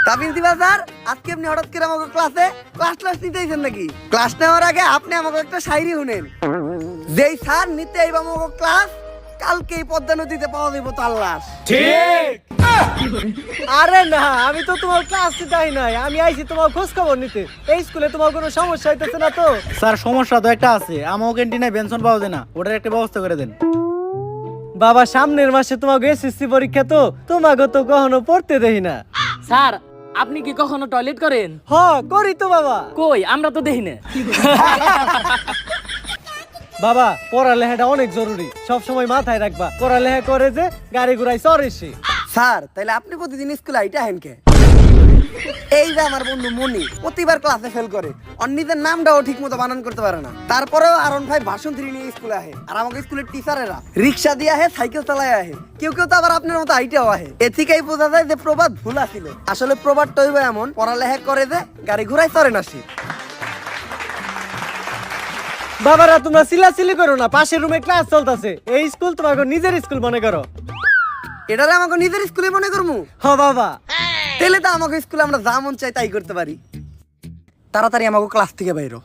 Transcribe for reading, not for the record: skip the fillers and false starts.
তাবির দিবা স্যার, আজকে আপনি হঠাৎ করে আমাকে ক্লাস নিতেইছেন নাকি? ক্লাস নেওয়ার আগে আপনি আমাকে একটা শায়রি শুনেন। যেই স্যার নিতে আইবা আমাকে ক্লাস, কালকেই পদ্মা নদীতে পাওয়া যাইব তার লাশ। ঠিক। আরে না, আমি তো তোমার ক্লাস নিতেই নাই, আমি আইছি তোমার খোঁজ খবর নিতে। এই স্কুলে তোমার কোনো সমস্যা হইতেছে না তো? স্যার সমস্যা তো একটা আছে, আমার ক্যান্টিনে বেনশন পাওয়া যায় না, ওটার একটা ব্যবস্থা করে দেন। বাবা সামনের মাসে তোমাকে এসএসসি পরীক্ষা, তো তোমাকে তো কখনো পড়তে দেই না। স্যার আপনি কি কখনো টয়লেট করেন? হ করি তো বাবা। কই আমরা তো দেখি না। বাবা পড়ালেখাটা অনেক জরুরি, সব সময় মাথায় রাখবা। পড়ালেখা করে যে গাড়ি ঘুরাই চড়ে সে। স্যার তাইলে আপনি প্রতিদিন স্কুলে আইটা হেন কে? এই যে আমার বন্ধু মনি প্রতিবার ক্লাসে ফেল করে, ওর নিজের নামটাও ঠিক মতো বানান করতে পারে না, তারপরেও আরন ভাই ভাষণ 3 নিয়ে স্কুলে আহে। আর আমাকে স্কুলের টিচারেরা রিক্সা দিয়ে আহে, সাইকেল চালায় আহে, কেউ কেউ তো আবার আপনার মতো আইটাও আহে। এ থেকেই বোঝা যায় যে প্রবাদ ভুল ছিল। আসলে প্রবাদটা হইবে এমন, পড়ালেখা করে যে গাড়ি ঘুরাই চড়ে না সে। বাবারা তোমরা চিল্লাচিল্লি করো না, পাশের রুমে ক্লাস চলতেছে। এই স্কুল তোমাকে নিজের স্কুল মনে করো। এটারে আমাকে নিজের স্কুলে মনে করমু? হ বাবা। তাহলে তো আমাকে স্কুলে আমরা যা মন চাই তাই করতে পারি। তাড়াতাড়ি আমাকে ক্লাস থেকে বাইরো।